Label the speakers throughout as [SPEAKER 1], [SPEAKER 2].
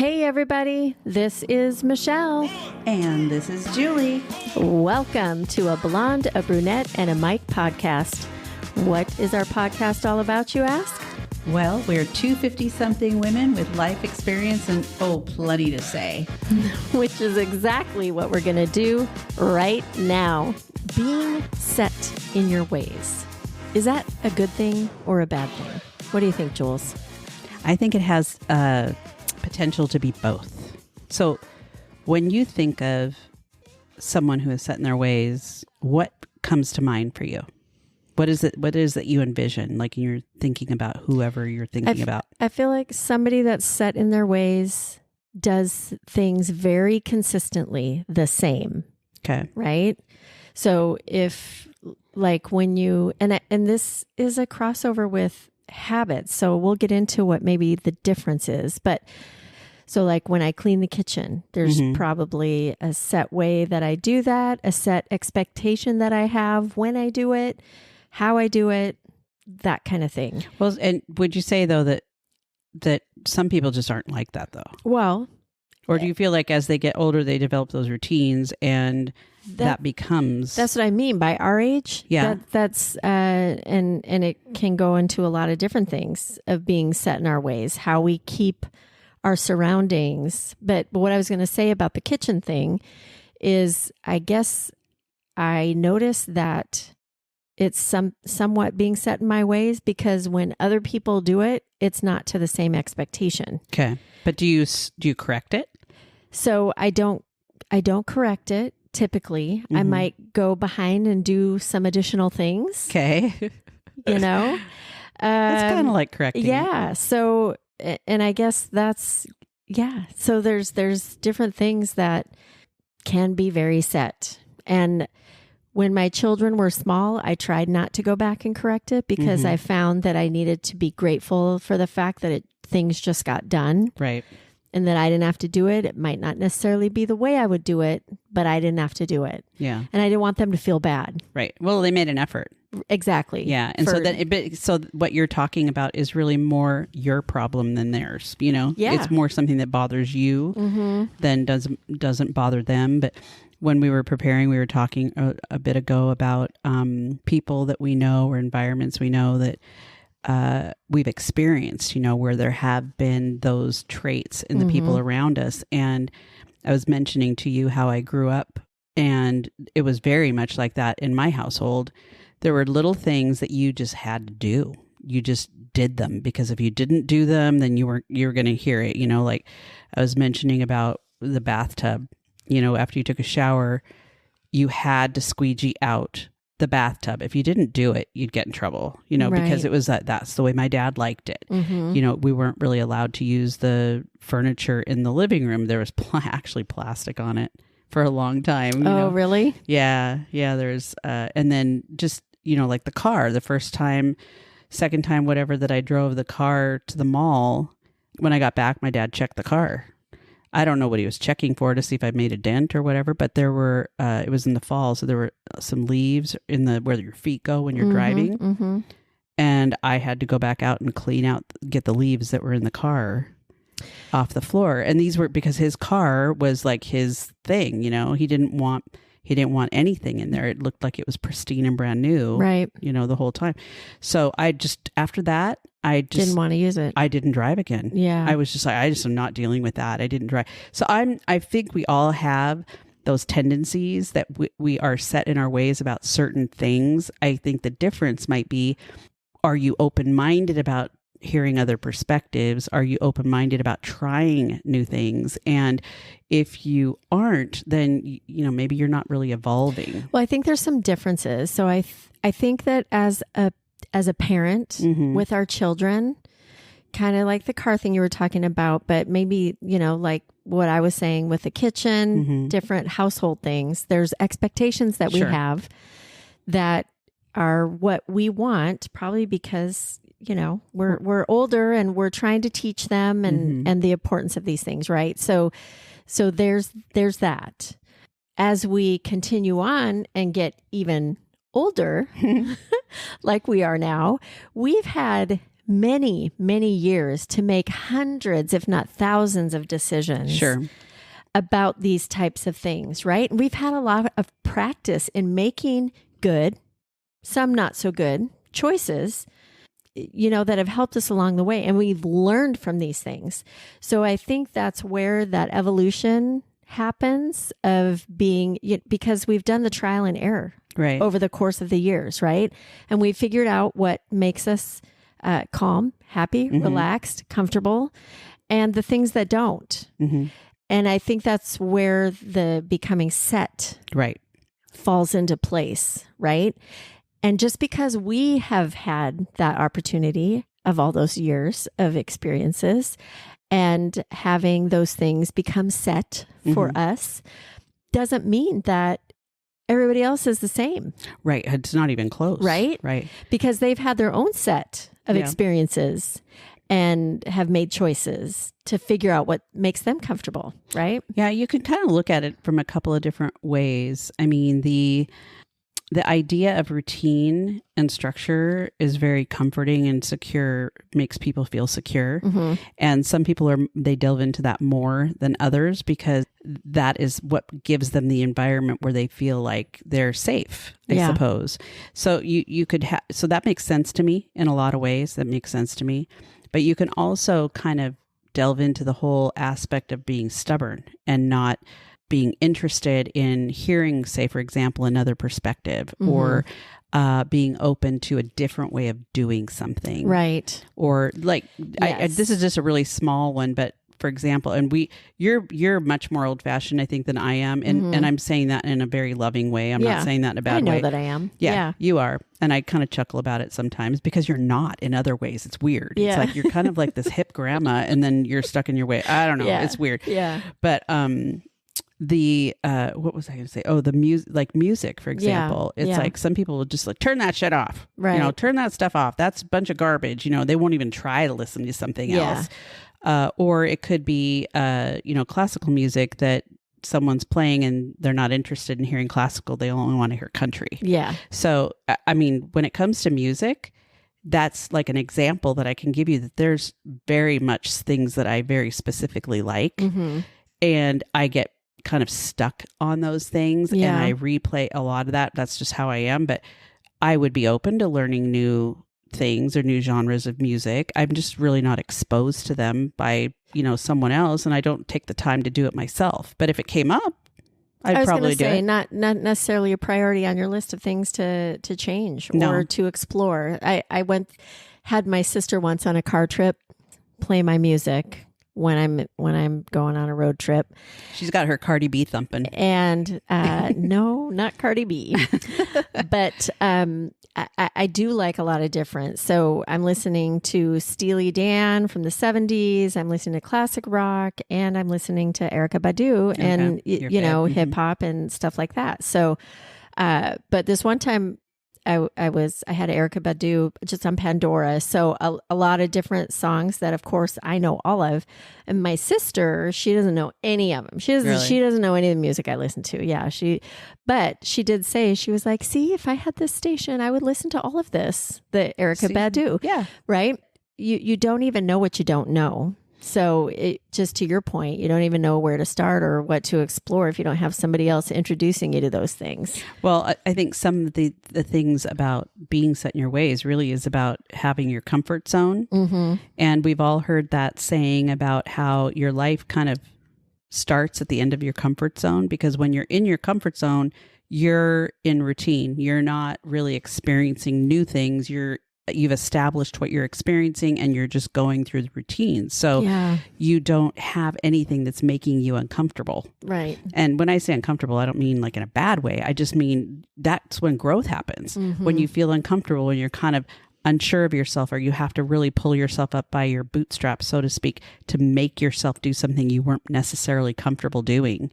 [SPEAKER 1] Hey everybody, this is Michelle.
[SPEAKER 2] And this is Julie.
[SPEAKER 1] Welcome to a blonde, a brunette, and a mic podcast. What is our podcast all about, you ask?
[SPEAKER 2] Well, we're two 50-something women with life experience and, plenty to say.
[SPEAKER 1] Which is exactly what we're going to do right now. Being set in your ways. Is that a good thing or a bad thing? What do you think, Jules?
[SPEAKER 2] I think it has potential to be both. So when you think of someone who is set in their ways, what comes to mind for you? What is it that you envision, like you're thinking about whoever you're thinking about?
[SPEAKER 1] I feel like somebody that's set in their ways does things very consistently the same.
[SPEAKER 2] Okay.
[SPEAKER 1] Right? So if like when you, and this is a crossover with habits, so we'll get into what maybe the difference is, but so like when I clean the kitchen, there's probably a set way that I do that, a set expectation that I have when I do it, how I do it, that kind of thing.
[SPEAKER 2] Well, and would you say though that some people just aren't like that though?
[SPEAKER 1] Well,
[SPEAKER 2] or do you feel like as they get older, they develop those routines and that becomes...
[SPEAKER 1] That's what I mean by our age.
[SPEAKER 2] Yeah.
[SPEAKER 1] That's and it can go into a lot of different things of being set in our ways, how we keep our surroundings. But what I was going to say about the kitchen thing is, I guess I noticed that it's somewhat being set in my ways because when other people do it, it's not to the same expectation.
[SPEAKER 2] Okay. But do you correct it?
[SPEAKER 1] So I don't correct it. Typically, I might go behind and do some additional things.
[SPEAKER 2] Okay.
[SPEAKER 1] You know?
[SPEAKER 2] That's kind of like correcting.
[SPEAKER 1] Yeah. So, and I guess so there's different things that can be very set. And when my children were small, I tried not to go back and correct it because I found that I needed to be grateful for the fact that things just got done.
[SPEAKER 2] Right.
[SPEAKER 1] And that I didn't have to do it. It might not necessarily be the way I would do it, but I didn't have to do it.
[SPEAKER 2] Yeah.
[SPEAKER 1] And I didn't want them to feel bad.
[SPEAKER 2] Right. Well, they made an effort.
[SPEAKER 1] Exactly.
[SPEAKER 2] Yeah. And so what you're talking about is really more your problem than theirs. You know, It's more something that bothers you than doesn't bother them. But when we were preparing, we were talking a bit ago about people that we know or environments we know that we've experienced, where there have been those traits in the people around us. And I was mentioning to you how I grew up, and it was very much like that in my household. There were little things that you just had to do. You just did them because if you didn't do them, then you were going to hear it. Like I was mentioning about the bathtub, after you took a shower, you had to squeegee out the bathtub. If you didn't do it, you'd get in trouble, because it was that's the way my dad liked it. We weren't really allowed to use the furniture in the living room. There was actually plastic on it for a long time.
[SPEAKER 1] Oh, really?
[SPEAKER 2] Yeah. There's, and then just, like the car, the first time, second time, whatever, that I drove the car to the mall, when I got back, my dad checked the car. I don't know what he was checking for to see if I made a dent or whatever, but there were, it was in the fall. So there were some leaves where your feet go when you're driving. And I had to go back out and get the leaves that were in the car off the floor. And these were because his car was like his thing, he didn't want anything in there. It looked like it was pristine and brand new,
[SPEAKER 1] right?
[SPEAKER 2] The whole time. So after that, I
[SPEAKER 1] didn't want to use it.
[SPEAKER 2] I didn't drive again. Yeah. I was just like, I just am not dealing with that. I didn't drive. So I think we all have those tendencies that we are set in our ways about certain things. I think the difference might be, are you open-minded about hearing other perspectives? Are you open-minded about trying new things? And if you aren't, then, maybe you're not really evolving.
[SPEAKER 1] Well, I think there's some differences. So I think that as a parent with our children, kind of like the car thing you were talking about, but maybe, like what I was saying with the kitchen, different household things, there's expectations that we have that are what we want, probably because we're older and we're trying to teach them and the importance of these things, right? So there's that. As we continue on and get even older, like we are now, we've had many, many years to make hundreds, if not thousands of decisions.
[SPEAKER 2] Sure.
[SPEAKER 1] About these types of things, right? We've had a lot of practice in making good, some not so good choices, that have helped us along the way. And we've learned from these things. So I think that's where that evolution happens of being, because we've done the trial and error over the course of the years, right? And we figured out what makes us calm, happy, relaxed, comfortable, and the things that don't. And I think that's where the becoming set falls into place, right? And just because we have had that opportunity of all those years of experiences and having those things become set for us doesn't mean that everybody else is the same.
[SPEAKER 2] Right. It's not even close.
[SPEAKER 1] Right?
[SPEAKER 2] Right.
[SPEAKER 1] Because they've had their own set of experiences and have made choices to figure out what makes them comfortable, right?
[SPEAKER 2] Yeah, you can kind of look at it from a couple of different ways. I mean, the idea of routine and structure is very comforting and secure, makes people feel secure. And some people they delve into that more than others because that is what gives them the environment where they feel like they're safe, I suppose. So you could so that makes sense to me in a lot of ways. That makes sense to me. But you can also kind of delve into the whole aspect of being stubborn and not being interested in hearing, say, for example, another perspective or being open to a different way of doing something.
[SPEAKER 1] Right.
[SPEAKER 2] Or like, this is just a really small one, but for example, and you're much more old fashioned, I think, than I am. And I'm saying that in a very loving way. I'm not saying that in a bad way.
[SPEAKER 1] I know that I am.
[SPEAKER 2] Yeah, you are. And I kind of chuckle about it sometimes because you're not in other ways. It's weird. Yeah. It's like you're kind of like this hip grandma and then you're stuck in your way. I don't know. Yeah. It's weird.
[SPEAKER 1] Yeah.
[SPEAKER 2] But, what was I going to say? Oh, the music, for example. It's like some people will just like, turn that shit off. Right. Turn that stuff off. That's a bunch of garbage. They won't even try to listen to something else. Or it could be, classical music that someone's playing and they're not interested in hearing classical. They only want to hear country. Yeah. So, I mean, when it comes to music, that's like an example that I can give you that there's very much things that I very specifically like. And I get kind of stuck on those things and I replay a lot of that. That's just how I am. But I would be open to learning new things or new genres of music. I'm just really not exposed to them by, someone else, and I don't take the time to do it myself. But if it came up, I'd probably do it. Not
[SPEAKER 1] necessarily a priority on your list of things to change or to explore. I had my sister once on a car trip play my music when I'm going on a road trip.
[SPEAKER 2] She's got her Cardi B thumping.
[SPEAKER 1] And no, not Cardi B. But I do like a lot of different. So I'm listening to Steely Dan from the 70s. I'm listening to classic rock, and I'm listening to Erykah Badu and hip hop and stuff like that. So, but this one time I had Erykah Badu just on Pandora. So a lot of different songs that, of course, I know all of. And my sister, she doesn't know any of them. She doesn't know any of the music I listen to. Yeah, but she did say, she was like, see, if I had this station, I would listen to all of this, the Erykah Badu. Yeah. Right? You don't even know what you don't know. So just to your point, you don't even know where to start or what to explore if you don't have somebody else introducing you to those things.
[SPEAKER 2] Well, I think some of the things about being set in your ways really is about having your comfort zone. And we've all heard that saying about how your life kind of starts at the end of your comfort zone, because when you're in your comfort zone, you're in routine. You're not really experiencing new things. You've established what you're experiencing and you're just going through the routine. So you don't have anything that's making you uncomfortable. Right. And when I say uncomfortable, I don't mean like in a bad way. I just mean that's when growth happens. When you feel uncomfortable, when you're kind of unsure of yourself, or you have to really pull yourself up by your bootstraps, so to speak, to make yourself do something you weren't necessarily comfortable doing,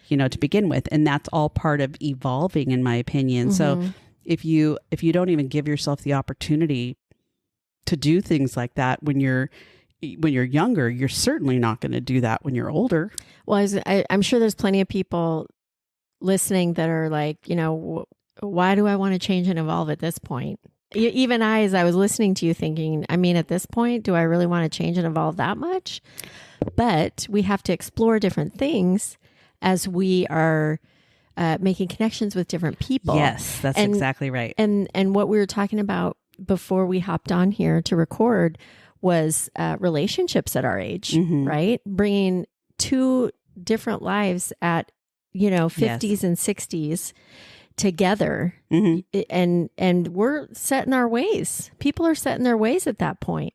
[SPEAKER 2] to begin with. And that's all part of evolving, in my opinion. So if you don't even give yourself the opportunity to do things like that when you're younger, you're certainly not going to do that when you're older.
[SPEAKER 1] Well, I'm sure there's plenty of people listening that are like, why do I want to change and evolve at this point? even as I was listening to you thinking, I mean, at this point, do I really want to change and evolve that much? But we have to explore different things as we are making connections with different people.
[SPEAKER 2] Yes, that's exactly right.
[SPEAKER 1] And what we were talking about before we hopped on here to record was relationships at our age, right? Bringing two different lives at, 50s and 60s together. And we're set in our ways. People are set in their ways at that point.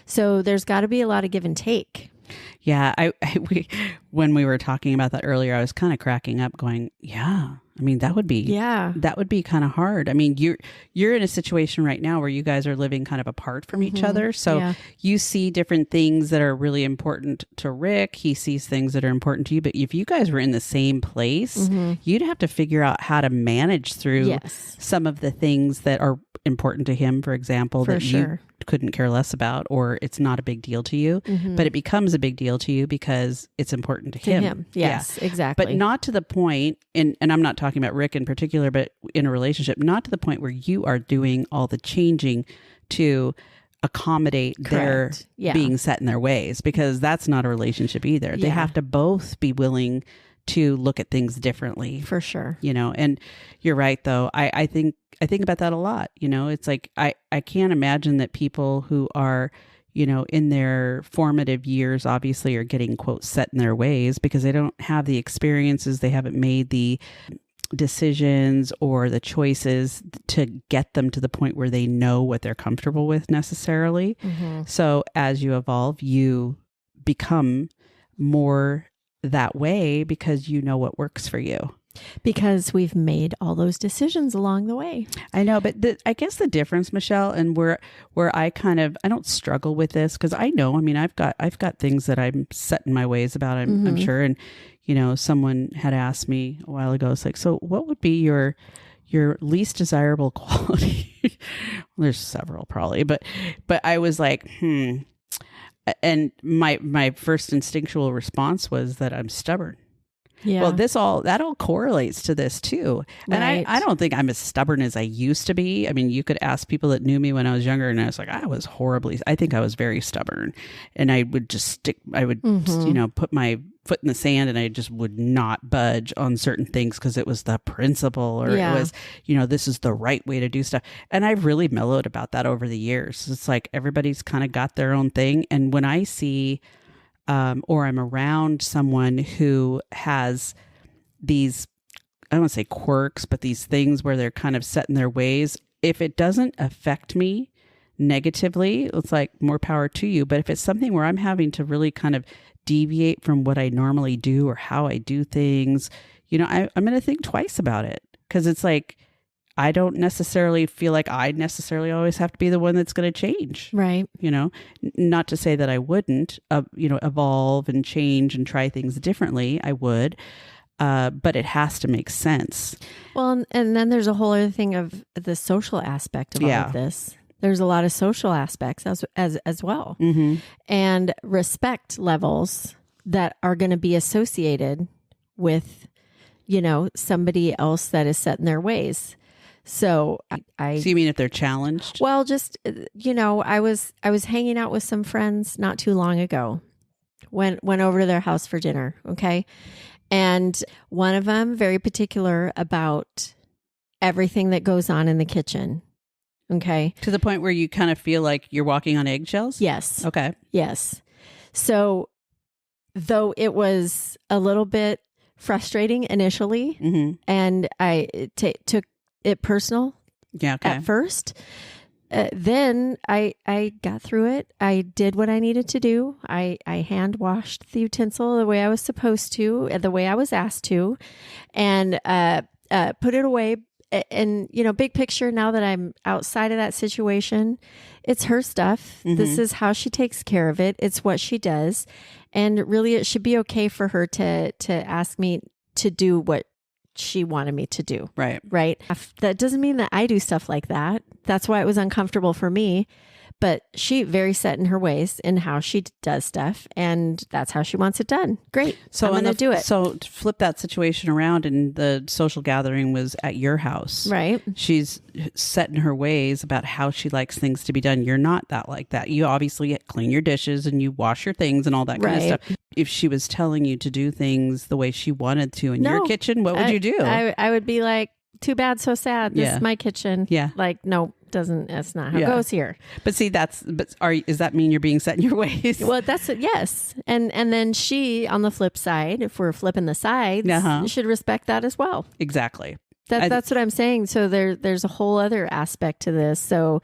[SPEAKER 1] So there's got to be a lot of give and take.
[SPEAKER 2] Yeah, when we were talking about that earlier, I was kind of cracking up going, yeah, I mean, that would be kind of hard. I mean, you're in a situation right now where you guys are living kind of apart from each other. So you see different things that are really important to Rick. He sees things that are important to you. But if you guys were in the same place, you'd have to figure out how to manage through some of the things that are important to him, for example, you couldn't care less about, or it's not a big deal to you, but it becomes a big deal to you because it's important to him.
[SPEAKER 1] Yes, exactly.
[SPEAKER 2] But not to the point, and I'm not talking about Rick in particular, but in a relationship, not to the point where you are doing all the changing to accommodate their being set in their ways, because that's not a relationship either. They have to both be willing to look at things differently.
[SPEAKER 1] For sure.
[SPEAKER 2] And you're right, though. I think about that a lot. It's like, I can't imagine that people who are, in their formative years, obviously are getting, quote, set in their ways because they don't have the experiences. They haven't made the decisions or the choices to get them to the point where they know what they're comfortable with necessarily. So as you evolve, you become more that way because you know what works for you.
[SPEAKER 1] Because we've made all those decisions along the way.
[SPEAKER 2] I know, but I guess the difference, Michelle, and where I don't struggle with this, because I know, I mean, I've got things that I'm set in my ways about, I'm sure. And, someone had asked me a while ago, it's like, so what would be your least desirable quality? Well, there's several probably, but I was like, and my first instinctual response was that I'm stubborn. Yeah. Well, that all correlates to this too. And I don't think I'm as stubborn as I used to be. I mean, you could ask people that knew me when I was younger, and I was like, I think I was very stubborn, and I would just put my foot in the sand, and I just would not budge on certain things because it was the principle, or it was, this is the right way to do stuff. And I've really mellowed about that over the years. It's like everybody's kind of got their own thing. And when I see or I'm around someone who has these, I don't want to say quirks, but these things where they're kind of set in their ways, if it doesn't affect me negatively, it's like more power to you. But if it's something where I'm having to really kind of deviate from what I normally do or how I do things, I'm going to think twice about it, because it's like, I don't necessarily feel like I necessarily always have to be the one that's going to change.
[SPEAKER 1] Right.
[SPEAKER 2] Not to say that I wouldn't, evolve and change and try things differently. I would, but it has to make sense.
[SPEAKER 1] Well, and then there's a whole other thing of the social aspect of all of this. There's a lot of social aspects as well, and respect levels that are going to be associated with, somebody else that is set in their ways. So
[SPEAKER 2] So you mean if they're challenged?
[SPEAKER 1] Well, just, I was hanging out with some friends not too long ago. Went over to their house for dinner. Okay. And one of them very particular about everything that goes on in the kitchen. Okay.
[SPEAKER 2] To the point where you kind of feel like you're walking on eggshells?
[SPEAKER 1] Yes.
[SPEAKER 2] Okay.
[SPEAKER 1] Yes. So though it was a little bit frustrating initially, and I took it personal at first. Then I got through it. I did what I needed to do. I hand washed the utensil the way I was supposed to, the way I was asked to, and put it away. And, big picture, now that I'm outside of that situation, it's her stuff. This is how she takes care of it. It's what she does. And really, it should be okay for her to ask me to do what she wanted me to do. Right. That doesn't mean that I do stuff like that. That's why it was uncomfortable for me. But she very set in her ways in how she does stuff, and that's how she wants it done. Great. So I'm going to do it.
[SPEAKER 2] So to flip that situation around, and the social gathering was at your house.
[SPEAKER 1] Right.
[SPEAKER 2] She's set in her ways about how she likes things to be done. You're not that like that. You obviously clean your dishes and you wash your things and all that kind of stuff. If she was telling you to do things the way she wanted to in your kitchen, what would you do?
[SPEAKER 1] I would be like, too bad, so sad. This is my kitchen.
[SPEAKER 2] Yeah.
[SPEAKER 1] Like, no. That's not how it goes here.
[SPEAKER 2] But see, does that mean you're being set in your ways?
[SPEAKER 1] Well, yes. And then she, on the flip side, if we're flipping the sides, should respect that as well.
[SPEAKER 2] Exactly.
[SPEAKER 1] That's what I'm saying. So there's a whole other aspect to this. So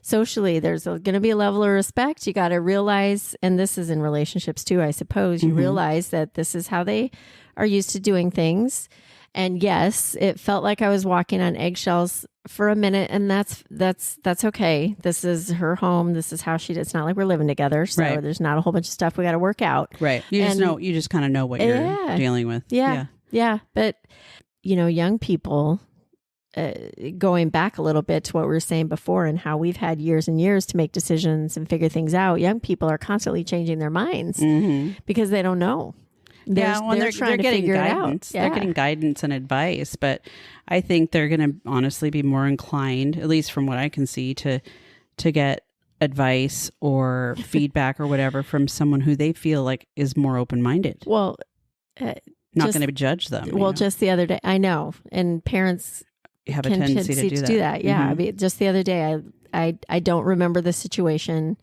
[SPEAKER 1] socially, there's going to be a level of respect. You got to realize, and this is in relationships too, I suppose, you realize that this is how they are used to doing things. And yes, it felt like I was walking on eggshells for a minute, and that's okay. This is her home. This is how it's not like we're living together. So there's not a whole bunch of stuff we got to work out.
[SPEAKER 2] Right. You just kind of know what you're dealing with.
[SPEAKER 1] Yeah. But, young people, going back a little bit to what we were saying before and how we've had years and years to make decisions and figure things out. Young people are constantly changing their minds because they don't know. They're trying to figure
[SPEAKER 2] guidance.
[SPEAKER 1] It out. Yeah.
[SPEAKER 2] They're getting guidance and advice, but I think they're going to honestly be more inclined, at least from what I can see, to get advice or feedback or whatever from someone who they feel like is more open-minded.
[SPEAKER 1] Well,
[SPEAKER 2] not going to judge them.
[SPEAKER 1] Well, just the other day, I know, and parents
[SPEAKER 2] have a tendency to do that.
[SPEAKER 1] Yeah, I mean, just the other day, I don't remember the situation.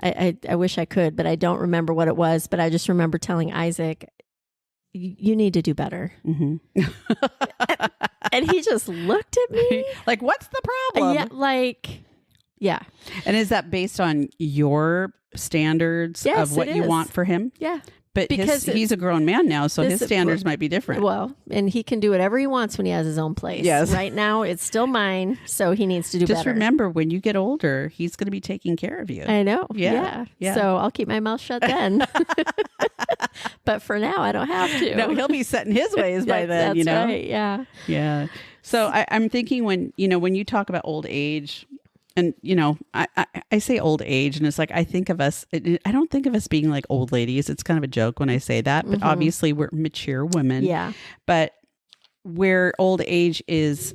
[SPEAKER 1] I wish I could, but I don't remember what it was. But I just remember telling Isaac, you need to do better. And he just looked at me.
[SPEAKER 2] Like, what's the problem?
[SPEAKER 1] Yeah.
[SPEAKER 2] And is that based on your standards of what you want for him?
[SPEAKER 1] Yeah.
[SPEAKER 2] But because he's a grown man now, so his standards might be different.
[SPEAKER 1] Well, and he can do whatever he wants when he has his own place.
[SPEAKER 2] Yes.
[SPEAKER 1] Right now, it's still mine, so he needs to do better.
[SPEAKER 2] Just remember, when you get older, he's going to be taking care of you.
[SPEAKER 1] I know. Yeah. So I'll keep my mouth shut then. But for now, I don't have to.
[SPEAKER 2] No, he'll be set in his ways by then,
[SPEAKER 1] That's right, yeah.
[SPEAKER 2] Yeah. So I'm thinking when you talk about old age, and, I say old age, and it's like, I think of us, I don't think of us being like old ladies. It's kind of a joke when I say that, but obviously we're mature women.
[SPEAKER 1] Yeah.
[SPEAKER 2] But where old age is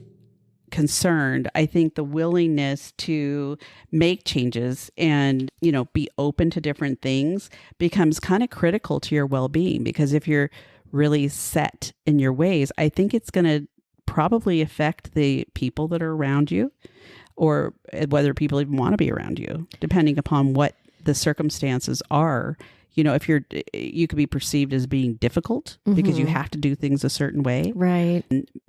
[SPEAKER 2] concerned, I think the willingness to make changes and, be open to different things becomes kind of critical to your well-being, because if you're really set in your ways, I think it's going to probably affect the people that are around you, or whether people even want to be around you, depending upon what the circumstances are. If you could be perceived as being difficult because you have to do things a certain way.
[SPEAKER 1] Right.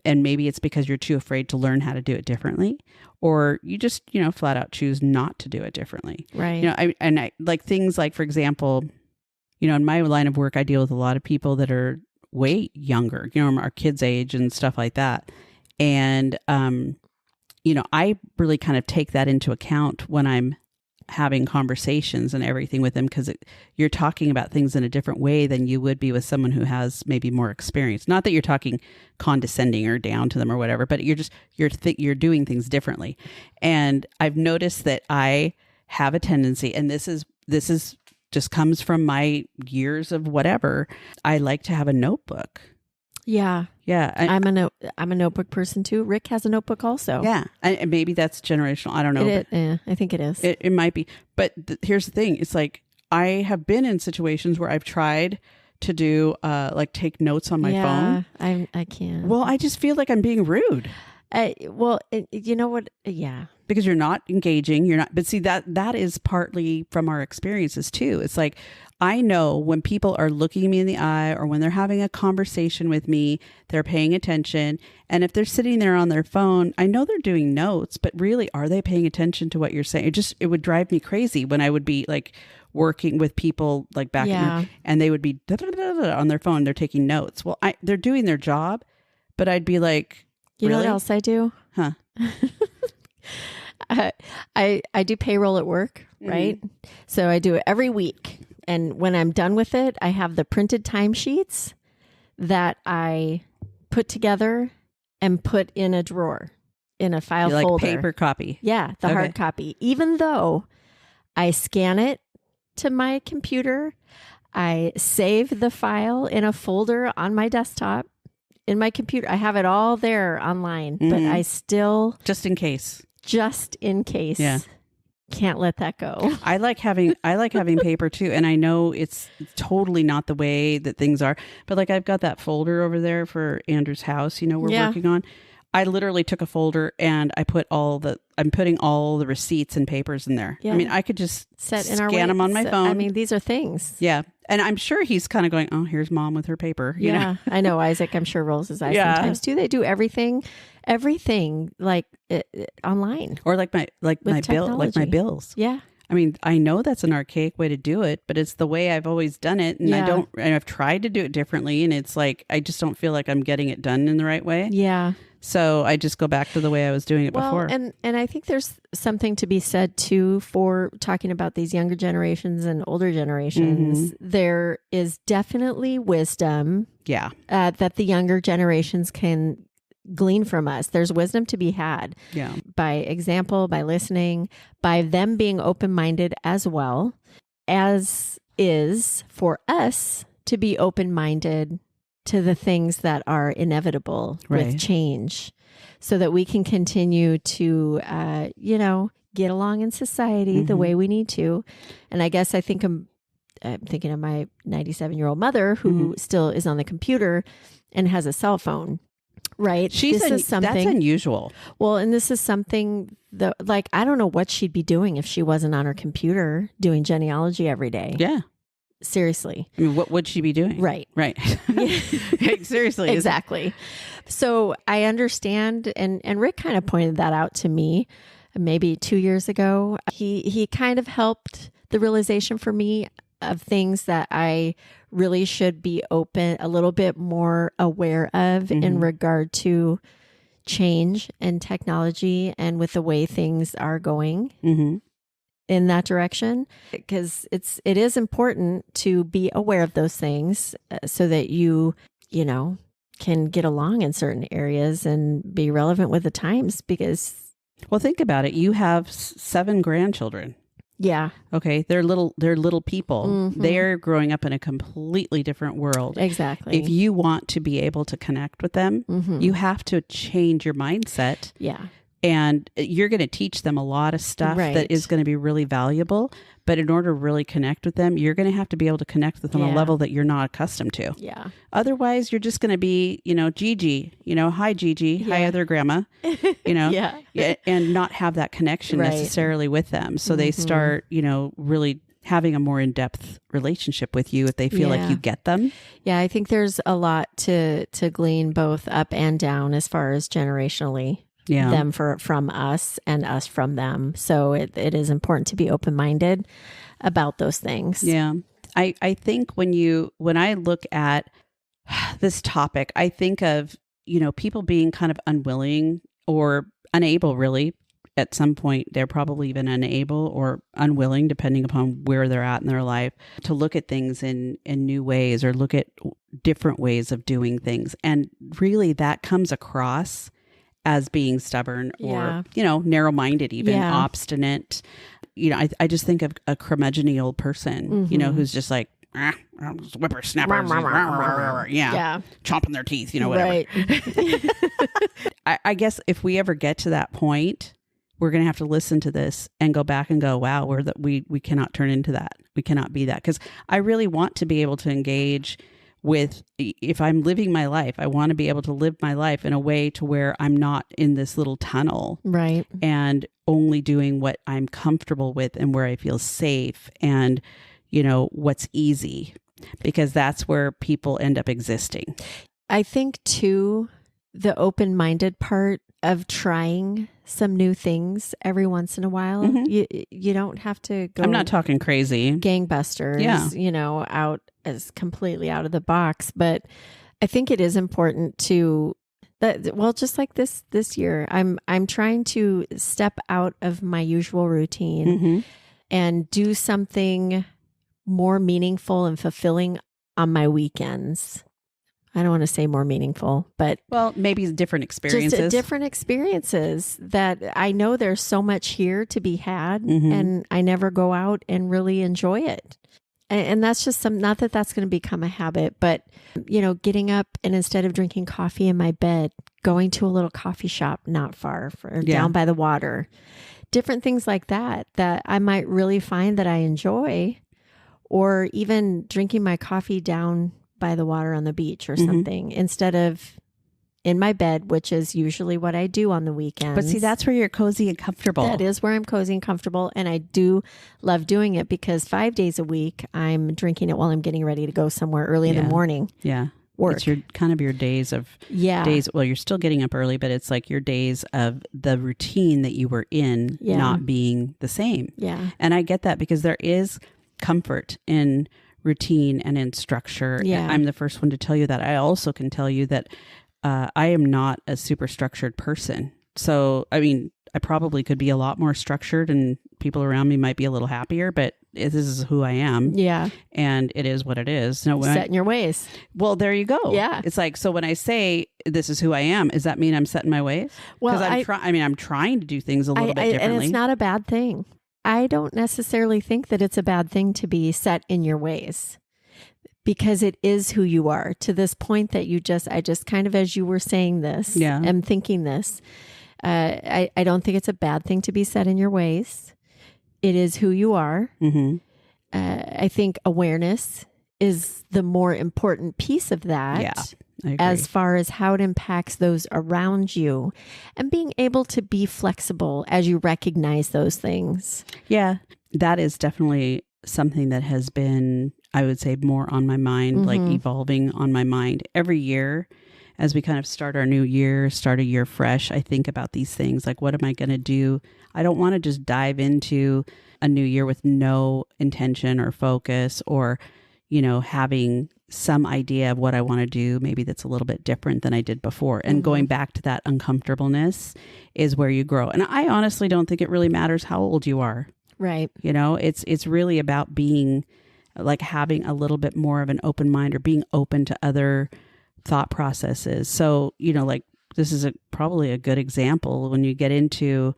[SPEAKER 2] And maybe it's because you're too afraid to learn how to do it differently, or you just, flat out choose not to do it differently.
[SPEAKER 1] Right.
[SPEAKER 2] I like things like, for example, in my line of work, I deal with a lot of people that are way younger, our kids' age and stuff like that. And, I really kind of take that into account when I'm having conversations and everything with them, because you're talking about things in a different way than you would be with someone who has maybe more experience. Not that you're talking condescending or down to them or whatever, but you're doing things differently. And I've noticed that I have a tendency, and this is just comes from my years of whatever. I like to have a notebook.
[SPEAKER 1] Yeah.
[SPEAKER 2] Yeah.
[SPEAKER 1] I'm a notebook person too. Rick has a notebook also.
[SPEAKER 2] Yeah. And maybe that's generational. I don't know.
[SPEAKER 1] I think it is.
[SPEAKER 2] It might be. But here's the thing. It's like, I have been in situations where I've tried to do, take notes on my phone.
[SPEAKER 1] I can't.
[SPEAKER 2] Well, I just feel like I'm being rude.
[SPEAKER 1] You know what? Yeah.
[SPEAKER 2] Because you're not engaging. You're not. But see, that is partly from our experiences too. It's like, I know when people are looking me in the eye, or when they're having a conversation with me, they're paying attention. And if they're sitting there on their phone, I know they're doing notes, but really, are they paying attention to what you're saying? It would drive me crazy when I would be like working with people like back and they would be on their phone. They're taking notes. Well, they're doing their job, but I'd be like,
[SPEAKER 1] you
[SPEAKER 2] really?
[SPEAKER 1] know what else I do?
[SPEAKER 2] Huh?
[SPEAKER 1] I do payroll at work, right? So I do it every week. And when I'm done with it, I have the printed timesheets that I put together and put in a drawer, in a file folder.
[SPEAKER 2] Like paper copy.
[SPEAKER 1] Yeah, the hard copy. Even though I scan it to my computer. I save the file in a folder on my desktop in my computer. I have it all there online, but I still
[SPEAKER 2] just in case,
[SPEAKER 1] yeah, can't let that go.
[SPEAKER 2] I like having paper too. And I know it's totally not the way that things are, but like I've got that folder over there for Andrew's house, we're working on. I literally took a folder and I'm putting all the receipts and papers in there. Yeah. I mean, I could just scan them on my phone.
[SPEAKER 1] I mean, these are things.
[SPEAKER 2] Yeah. And I'm sure he's kind of going, oh, here's mom with her paper. You know?
[SPEAKER 1] I know Isaac, I'm sure rolls his eyes sometimes too. They do everything like online.
[SPEAKER 2] Or like my bills.
[SPEAKER 1] Yeah.
[SPEAKER 2] I mean, I know that's an archaic way to do it, but it's the way I've always done it. And I've tried to do it differently. And it's like, I just don't feel like I'm getting it done in the right way.
[SPEAKER 1] Yeah.
[SPEAKER 2] So I just go back to the way I was doing it before.
[SPEAKER 1] And I think there's something to be said too for talking about these younger generations and older generations. There is definitely wisdom that the younger generations can glean from us. There's wisdom to be had by example, by listening, by them being open-minded as well, as is for us to be open-minded to the things that are inevitable with change, so that we can continue to, get along in society the way we need to. And I guess I'm thinking of my 97-year-old mother who still is on the computer and has a cell phone. Right.
[SPEAKER 2] That's unusual.
[SPEAKER 1] Well, and this is something that, like, I don't know what she'd be doing if she wasn't on her computer doing genealogy every day.
[SPEAKER 2] Yeah.
[SPEAKER 1] Seriously.
[SPEAKER 2] I mean, what would she be doing?
[SPEAKER 1] Right.
[SPEAKER 2] Seriously.
[SPEAKER 1] Exactly. So I understand. And Rick kind of pointed that out to me maybe 2 years ago. He kind of helped the realization for me of things that I really should be a little bit more aware of in regard to change and technology and with the way things are going in that direction, because it is important to be aware of those things so that you can get along in certain areas and be relevant with the times. Because,
[SPEAKER 2] well, think about it. You have 7 grandchildren.
[SPEAKER 1] Yeah.
[SPEAKER 2] Okay. They're little people. They're growing up in a completely different world.
[SPEAKER 1] Exactly.
[SPEAKER 2] If you want to be able to connect with them, you have to change your mindset.
[SPEAKER 1] Yeah.
[SPEAKER 2] And you're going to teach them a lot of stuff that is going to be really valuable. But in order to really connect with them, you're going to have to be able to connect with them on a level that you're not accustomed to.
[SPEAKER 1] Yeah.
[SPEAKER 2] Otherwise, you're just going to be, Gigi, hi, Gigi, hi, other grandma, and not have that connection necessarily with them. So they start, really having a more in-depth relationship with you if they feel like you get them.
[SPEAKER 1] Yeah, I think there's a lot to glean both up and down as far as generationally. Yeah. Them from us and us from them. So it is important to be open-minded about those things.
[SPEAKER 2] Yeah. I think when I look at this topic, I think of, people being kind of unwilling or unable, really. At some point, they're probably even unable or unwilling, depending upon where they're at in their life, to look at things in new ways or look at different ways of doing things. And really that comes across as being stubborn or, narrow-minded, even obstinate. I just think of a curmudgeon-y old person, who's just like, whippersnappers, chomping their teeth, whatever. Right. I guess if we ever get to that point, we're going to have to listen to this and go back and go, wow, we cannot turn into that. We cannot be that. Because I really want to be able to engage with, if I'm living my life, I want to be able to live my life in a way to where I'm not in this little tunnel.
[SPEAKER 1] Right.
[SPEAKER 2] And only doing what I'm comfortable with and where I feel safe and, what's easy, because that's where people end up existing.
[SPEAKER 1] I think too, the open-minded part of trying some new things every once in a while. You don't have to go.
[SPEAKER 2] I'm not talking crazy
[SPEAKER 1] gangbusters, out as completely out of the box. But I think it is important to just like this year, I'm trying to step out of my usual routine and do something more meaningful and fulfilling on my weekends. I don't want to say more meaningful, but
[SPEAKER 2] well, maybe different experiences.
[SPEAKER 1] Just different experiences that I know there's so much here to be had, and I never go out and really enjoy it. And that's just not that that's going to become a habit, but, getting up and instead of drinking coffee in my bed, going to a little coffee shop not far down by the water, different things like that I might really find that I enjoy, or even drinking my coffee down by the water on the beach or something instead of in my bed, which is usually what I do on the weekends.
[SPEAKER 2] But see, that's where you're cozy and comfortable.
[SPEAKER 1] That is where I'm cozy and comfortable. And I do love doing it because 5 days a week, I'm drinking it while I'm getting ready to go somewhere early in the morning.
[SPEAKER 2] Yeah.
[SPEAKER 1] Work.
[SPEAKER 2] It's your kind of your days of days. Well, you're still getting up early, but it's like your days of the routine that you were in not being the same.
[SPEAKER 1] Yeah.
[SPEAKER 2] And I get that because there is comfort in routine and in structure.
[SPEAKER 1] Yeah.
[SPEAKER 2] I'm the first one to tell you that. I also can tell you that I am not a super structured person. So, I mean, I probably could be a lot more structured and people around me might be a little happier, but this is who I am.
[SPEAKER 1] Yeah.
[SPEAKER 2] And it is what it is. No,
[SPEAKER 1] set in your ways.
[SPEAKER 2] Well, there you go.
[SPEAKER 1] Yeah.
[SPEAKER 2] It's like, so when I say this is who I am, does that mean I'm set in my ways?
[SPEAKER 1] Well,
[SPEAKER 2] because I'm trying to do things a little bit differently.
[SPEAKER 1] And it's not a bad thing. I don't necessarily think that it's a bad thing to be set in your ways, because it is who you are to this point that I just kind of, as you were saying this, am thinking this. I don't think it's a bad thing to be set in your ways. It is who you are. I think awareness is the more important piece of that.
[SPEAKER 2] Yeah, I agree.
[SPEAKER 1] As far as how it impacts those around you, and being able to be flexible as you recognize those things.
[SPEAKER 2] Yeah, that is definitely something that has been, I would say, more on my mind, like evolving on my mind every year. As we kind of start our new year, start a year fresh, I think about these things. Like, what am I going to do? I don't want to just dive into a new year with no intention or focus, or, having some idea of what I want to do. Maybe that's a little bit different than I did before. And going back to that uncomfortableness is where you grow. And I honestly don't think it really matters how old you are.
[SPEAKER 1] Right.
[SPEAKER 2] It's really about being like having a little bit more of an open mind, or being open to other thought processes. So, like this is probably a good example when you get into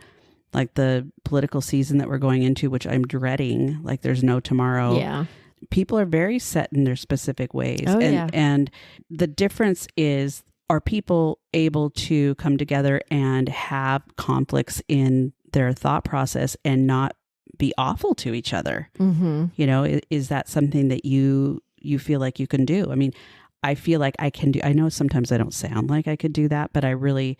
[SPEAKER 2] like the political season that we're going into, which I'm dreading, like there's no tomorrow.
[SPEAKER 1] Yeah.
[SPEAKER 2] People are very set in their specific ways.
[SPEAKER 1] Oh,
[SPEAKER 2] and the difference is, are people able to come together and have conflicts in their thought process and not be awful to each other? Is that something that you feel like you can do? I mean, I feel like I can do, I know sometimes I don't sound like I could do that, but I really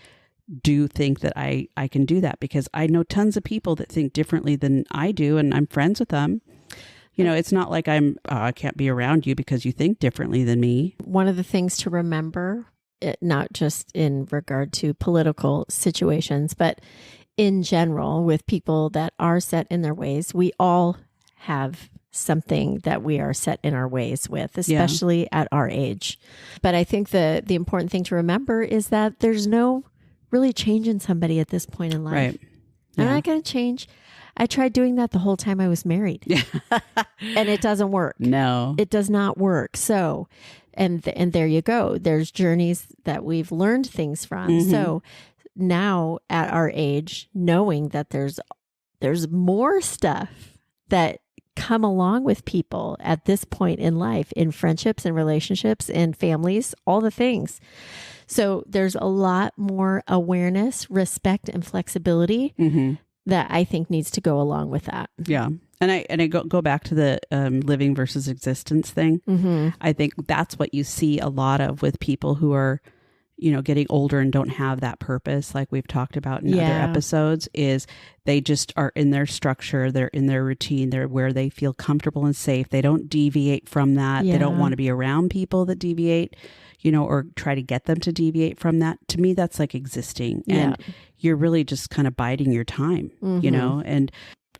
[SPEAKER 2] do think that I can do that, because I know tons of people that think differently than I do, and I'm friends with them. It's not like I can't be around you because you think differently than me.
[SPEAKER 1] One of the things to remember, not just in regard to political situations, but in general with people that are set in their ways, we all have something that we are set in our ways with, especially at our age. But I think the important thing to remember is that there's no really change in somebody at this point in life.
[SPEAKER 2] Right.
[SPEAKER 1] I'm not going to change. I tried doing that the whole time I was married. And it doesn't work.
[SPEAKER 2] No.
[SPEAKER 1] It does not work. So, and there you go. There's journeys that we've learned things from. So now at our age, knowing that there's more stuff that come along with people at this point in life, in friendships and relationships and families, all the things. So there's a lot more awareness, respect, and flexibility that I think needs to go along with that.
[SPEAKER 2] Yeah. And I go back to the living versus existence thing. I think that's what you see a lot of with people who are, getting older and don't have that purpose, like we've talked about in other episodes, is they just are in their structure, they're in their routine, they're where they feel comfortable and safe. They don't deviate from that. They don't want to be around people that deviate, or try to get them to deviate from that. To me, that's like existing. And you're really just kind of biding your time, and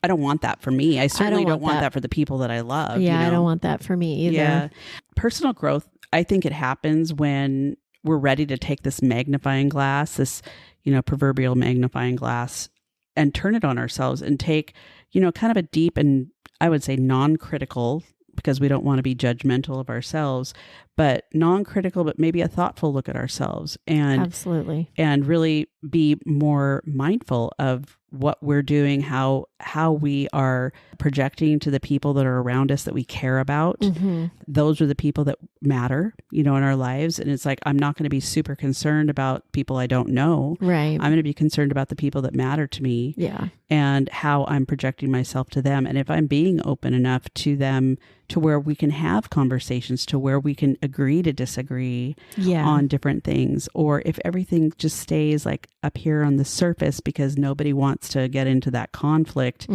[SPEAKER 2] I don't want that for me. I certainly don't want that for the people that I love.
[SPEAKER 1] Yeah, I don't want that for me either. Yeah.
[SPEAKER 2] Personal growth, I think it happens when we're ready to take this magnifying glass, this, proverbial magnifying glass, and turn it on ourselves and take, kind of a deep and I would say non-critical, because we don't want to be judgmental of ourselves, but non-critical, but maybe a thoughtful look at ourselves, and
[SPEAKER 1] absolutely,
[SPEAKER 2] and really be more mindful of what we're doing, how we are projecting to the people that are around us that we care about. Those are the people that matter, in our lives. And it's like, I'm not going to be super concerned about people I don't know.
[SPEAKER 1] Right.
[SPEAKER 2] I'm going to be concerned about the people that matter to me.
[SPEAKER 1] Yeah.
[SPEAKER 2] And how I'm projecting myself to them. And if I'm being open enough to them to where we can have conversations, to where we can agree to disagree on different things, or if everything just stays like up here on the surface because nobody wants to get into that conflict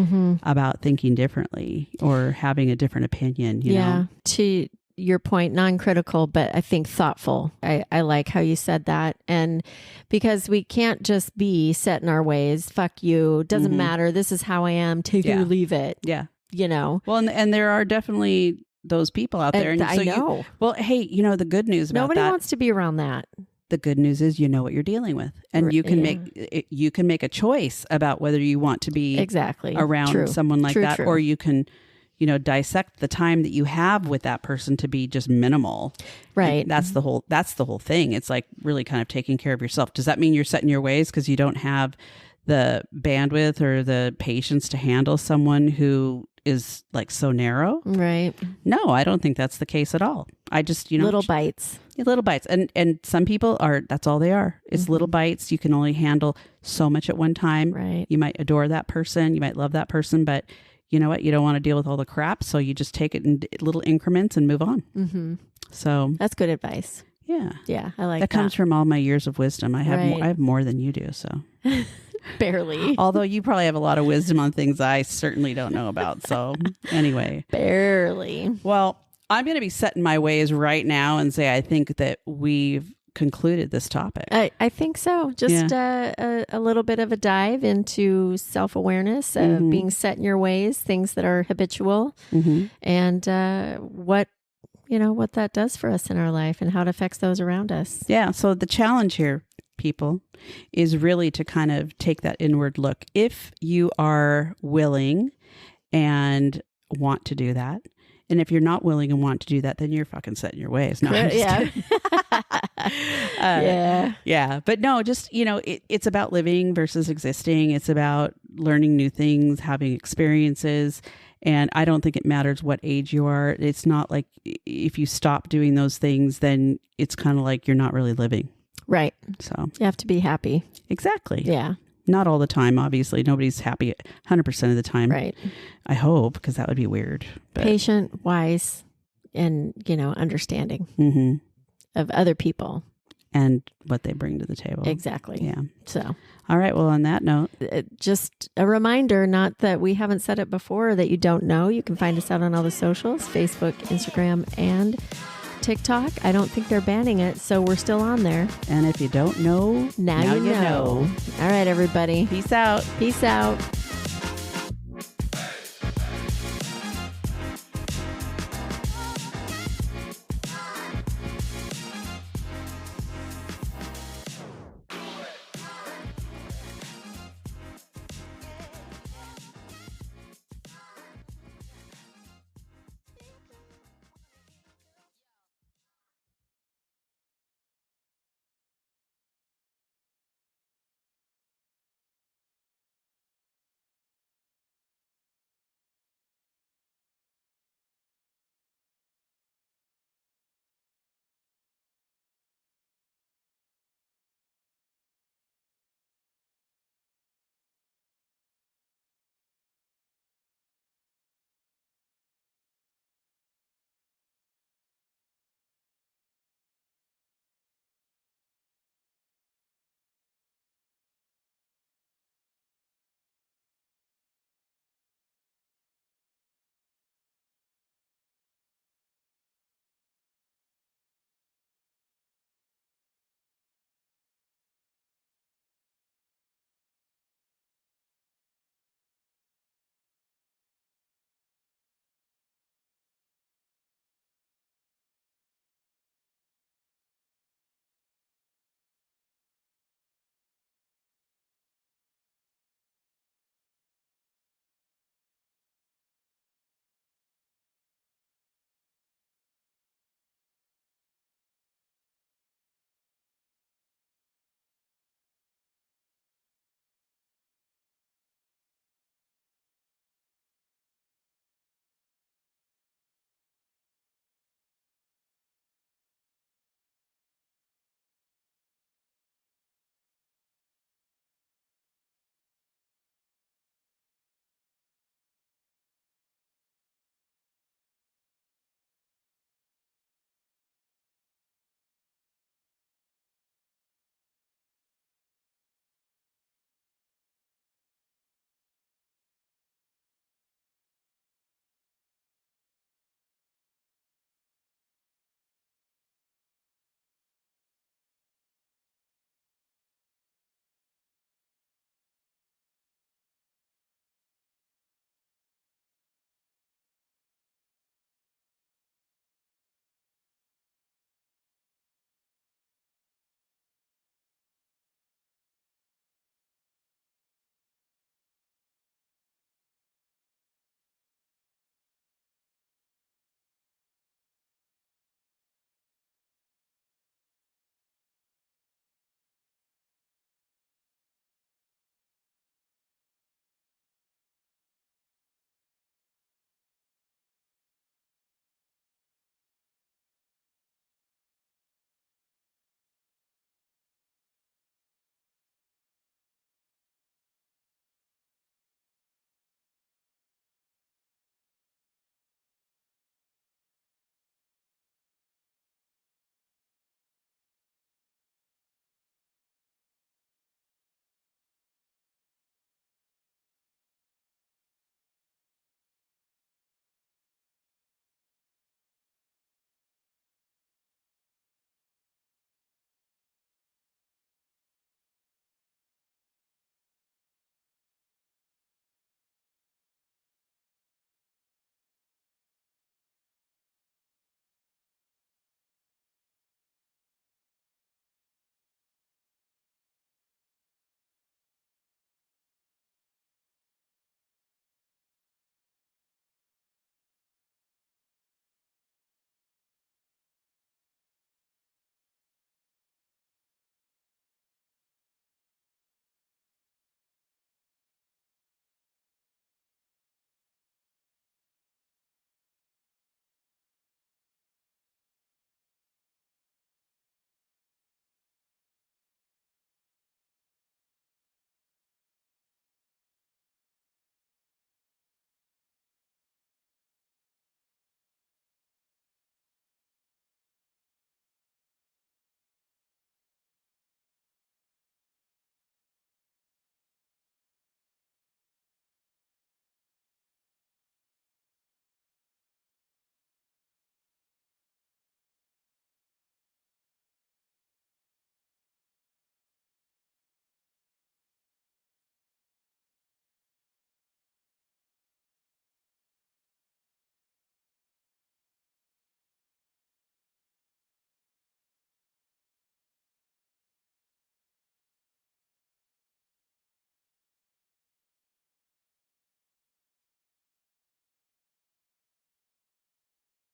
[SPEAKER 2] about thinking differently or having a different opinion, you know?
[SPEAKER 1] To your point, non-critical, but I think thoughtful. I like how you said that. And because we can't just be set in our ways, fuck you, doesn't matter, this is how I am, take it or leave it.
[SPEAKER 2] Yeah.
[SPEAKER 1] Well,
[SPEAKER 2] and there are definitely those people out there. And
[SPEAKER 1] I know.
[SPEAKER 2] Hey, the good news about
[SPEAKER 1] nobody wants to be around that.
[SPEAKER 2] The good news is you know what you're dealing with, and you can make a choice about whether you want to be around someone like that, or you can dissect the time that you have with that person to be just minimal. Right. And that's the whole thing. It's like really kind of taking care of yourself. Does that mean you're set in your ways because you don't have the bandwidth or the patience to handle someone who is like so narrow?
[SPEAKER 1] Right.
[SPEAKER 2] No, I don't think that's the case at all. I just,
[SPEAKER 1] little bites.
[SPEAKER 2] Little bites. And some people that's all they are. It's little bites. You can only handle so much at one time.
[SPEAKER 1] Right.
[SPEAKER 2] You might adore that person. You might love that person, but you know what? You don't want to deal with all the crap. So you just take it in little increments and move on. So
[SPEAKER 1] that's good advice.
[SPEAKER 2] Yeah.
[SPEAKER 1] Yeah. I like
[SPEAKER 2] that. That comes from all my years of wisdom. I have more than you do. So
[SPEAKER 1] barely.
[SPEAKER 2] Although you probably have a lot of wisdom on things I certainly don't know about. So anyway.
[SPEAKER 1] Barely.
[SPEAKER 2] Well, I'm going to be set in my ways right now and say I think that we've concluded this topic.
[SPEAKER 1] I think so. Just a little bit of a dive into self-awareness of being set in your ways, things that are habitual, and what that does for us in our life and how it affects those around us.
[SPEAKER 2] Yeah. So the challenge here, people, is really to kind of take that inward look. If you are willing and want to do that, and if you're not willing and want to do that, then you're fucking set in your ways. No, yeah. But no, just, it's about living versus existing. It's about learning new things, having experiences. And I don't think it matters what age you are. It's not like if you stop doing those things, then it's kind of like you're not really living.
[SPEAKER 1] Right.
[SPEAKER 2] So
[SPEAKER 1] you have to be happy.
[SPEAKER 2] Exactly.
[SPEAKER 1] Yeah.
[SPEAKER 2] Not all the time, obviously. Nobody's happy 100% of the time.
[SPEAKER 1] Right.
[SPEAKER 2] I hope, because that would be weird. But.
[SPEAKER 1] Patient, wise, and, understanding of other people.
[SPEAKER 2] And what they bring to the table.
[SPEAKER 1] Exactly.
[SPEAKER 2] Yeah.
[SPEAKER 1] So.
[SPEAKER 2] All right. Well, on that note.
[SPEAKER 1] Just a reminder, not that we haven't said it before, or that you don't know. You can find us out on all the socials, Facebook, Instagram, and TikTok. I don't think they're banning it, so we're still on there.
[SPEAKER 2] And if you don't know,
[SPEAKER 1] now you know. All right, everybody.
[SPEAKER 2] Peace out.
[SPEAKER 1] Peace out.